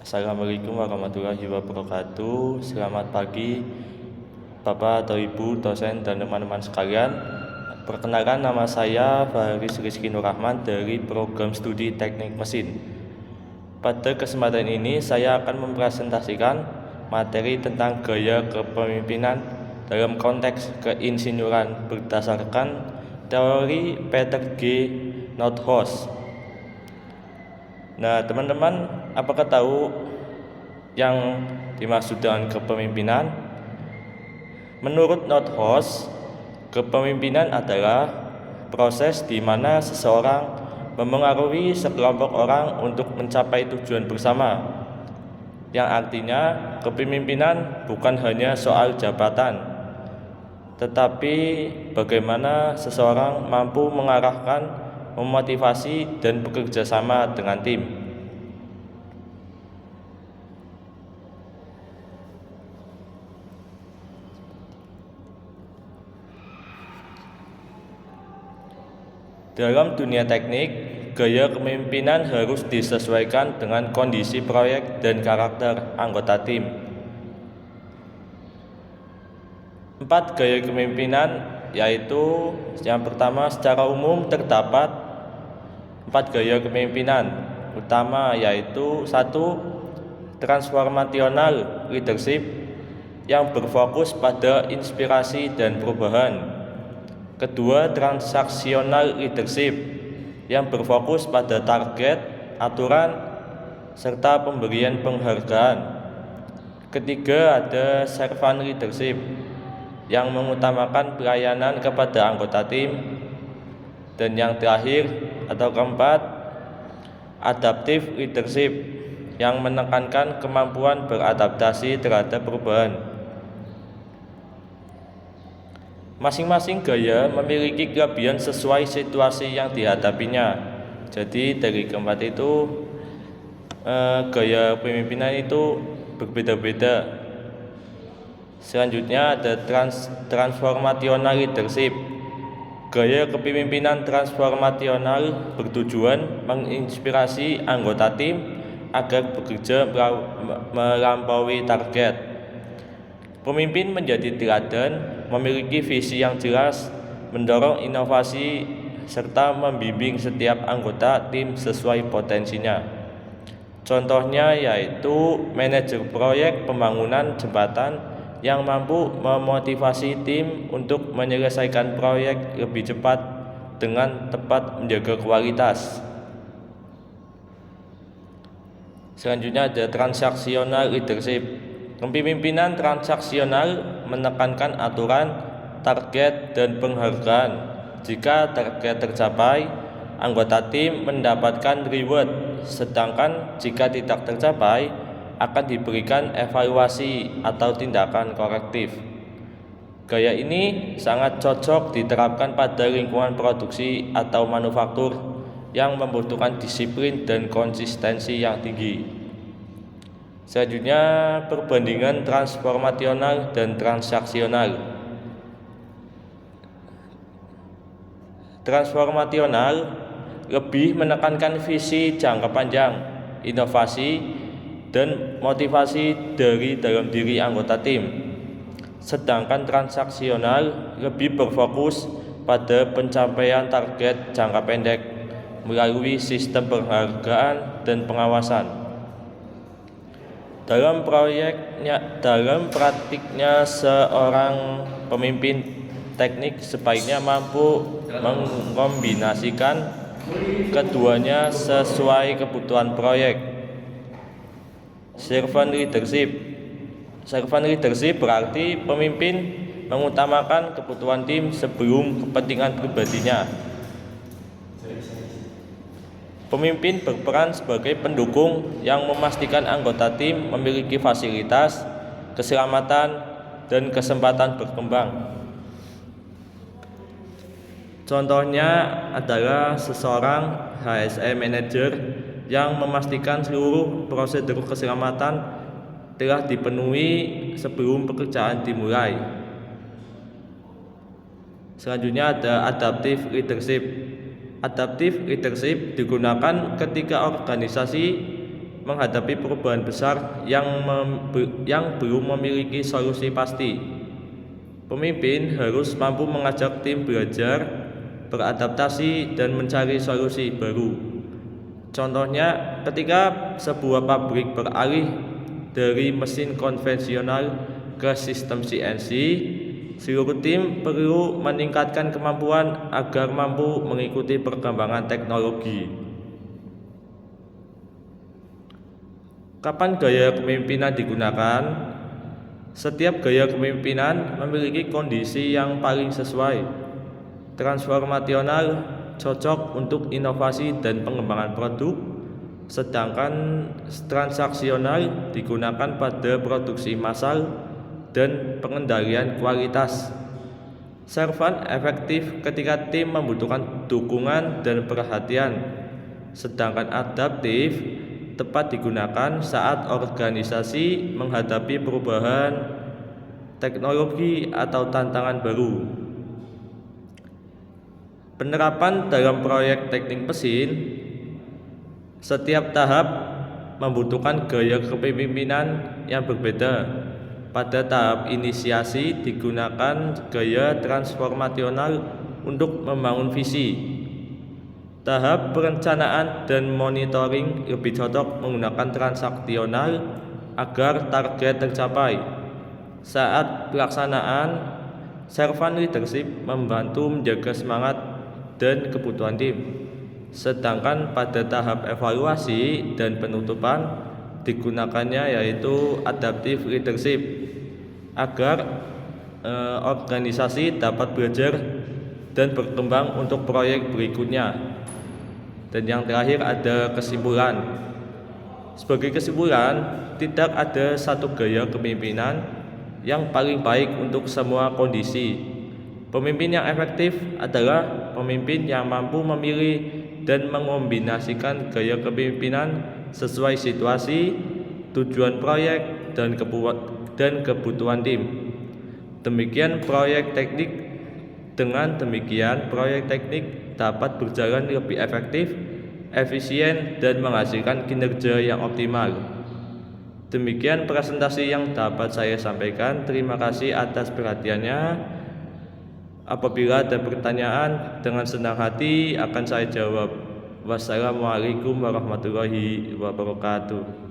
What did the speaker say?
Assalamualaikum warahmatullahi wabarakatuh. Selamat pagi Bapak atau Ibu dosen dan teman-teman sekalian. Perkenalkan, nama saya Faris Rizky Nur Rahman dari program studi teknik mesin. Pada kesempatan ini saya akan mempresentasikan materi tentang gaya kepemimpinan dalam konteks keinsinyuran berdasarkan teori Peter G. Nordhaus. Nah, teman-teman, apakah tahu yang dimaksud dengan kepemimpinan? Menurut Nordhaus, kepemimpinan adalah proses di mana seseorang memengaruhi sekelompok orang untuk mencapai tujuan bersama, yang artinya kepemimpinan bukan hanya soal jabatan, tetapi bagaimana seseorang mampu mengarahkan, memotivasi, dan bekerja sama dengan tim. Dalam dunia teknik, gaya kepemimpinan harus disesuaikan dengan kondisi proyek dan karakter anggota tim. 4 gaya kepemimpinan, yaitu yang pertama, secara umum terdapat 4 gaya kepemimpinan utama, yaitu 1. Transformational leadership yang berfokus pada inspirasi dan perubahan. 2. Transaksional leadership yang berfokus pada target, aturan, serta pemberian penghargaan. 3. Ada servant leadership yang mengutamakan pelayanan kepada anggota tim. Dan yang terakhir atau keempat, adaptive leadership yang menekankan kemampuan beradaptasi terhadap perubahan. Masing-masing gaya memiliki kelebihan sesuai situasi yang dihadapinya. Jadi dari keempat itu gaya pemimpinan itu berbeda-beda. Selanjutnya ada transformational leadership. Gaya kepemimpinan transformasional bertujuan menginspirasi anggota tim agar bekerja melampaui target. Pemimpin menjadi teladan, memiliki visi yang jelas, mendorong inovasi, serta membimbing setiap anggota tim sesuai potensinya. Contohnya yaitu manajer proyek pembangunan jembatan yang mampu memotivasi tim untuk menyelesaikan proyek lebih cepat dengan tepat menjaga kualitas. Selanjutnya ada transaksional leadership. Kepemimpinan transaksional menekankan aturan, target, dan penghargaan. Jika target tercapai, anggota tim mendapatkan reward, sedangkan jika tidak tercapai, akan diberikan evaluasi atau tindakan korektif. Gaya ini sangat cocok diterapkan pada lingkungan produksi atau manufaktur yang membutuhkan disiplin dan konsistensi yang tinggi. Selanjutnya, perbandingan transformasional dan transaksional. Transformasional lebih menekankan visi jangka panjang, inovasi, dan motivasi dari dalam diri anggota tim. Sedangkan transaksional lebih berfokus pada pencapaian target jangka pendek melalui sistem penghargaan dan pengawasan. Dalam praktiknya seorang pemimpin teknik sebaiknya mampu mengkombinasikan keduanya sesuai kebutuhan proyek. Servant leadership berarti pemimpin mengutamakan kebutuhan tim sebelum kepentingan pribadinya. Pemimpin berperan sebagai pendukung yang memastikan anggota tim memiliki fasilitas, keselamatan, dan kesempatan berkembang. Contohnya adalah seseorang HSE manager yang memastikan seluruh prosedur keselamatan telah dipenuhi sebelum pekerjaan dimulai. Selanjutnya ada adaptive leadership. Adaptive leadership digunakan ketika organisasi menghadapi perubahan besar yang belum memiliki solusi pasti. Pemimpin harus mampu mengajak tim belajar, beradaptasi, dan mencari solusi baru. Contohnya, ketika sebuah pabrik beralih dari mesin konvensional ke sistem CNC, seluruh tim perlu meningkatkan kemampuan agar mampu mengikuti perkembangan teknologi. Kapan gaya kepemimpinan digunakan? Setiap gaya kepemimpinan memiliki kondisi yang paling sesuai. Transformasional cocok untuk inovasi dan pengembangan produk, sedangkan transaksional digunakan pada produksi massal dan pengendalian kualitas. Servan efektif ketika tim membutuhkan dukungan dan perhatian, sedangkan adaptif tepat digunakan saat organisasi menghadapi perubahan teknologi atau tantangan baru. Penerapan dalam proyek teknik mesin, setiap tahap membutuhkan gaya kepemimpinan yang berbeda. Pada tahap inisiasi digunakan gaya transformasional untuk membangun visi. Tahap perencanaan dan monitoring lebih cocok menggunakan transaksional agar target tercapai. Saat pelaksanaan, servant leadership membantu menjaga semangat dan kebutuhan tim. Sedangkan pada tahap evaluasi dan penutupan digunakannya yaitu adaptive leadership agar organisasi dapat belajar dan berkembang untuk proyek berikutnya. Dan yang terakhir ada kesimpulan. Sebagai kesimpulan, tidak ada satu gaya kepemimpinan yang paling baik untuk semua kondisi. Pemimpin yang efektif adalah pemimpin yang mampu memilih dan mengombinasikan gaya kepemimpinan sesuai situasi, tujuan proyek, dan kebutuhan tim. Demikian proyek teknik. Dengan demikian, proyek teknik dapat berjalan lebih efektif, efisien, dan menghasilkan kinerja yang optimal. Demikian presentasi yang dapat saya sampaikan. Terima kasih atas perhatiannya. Apabila ada pertanyaan, dengan senang hati akan saya jawab. Wassalamualaikum warahmatullahi wabarakatuh.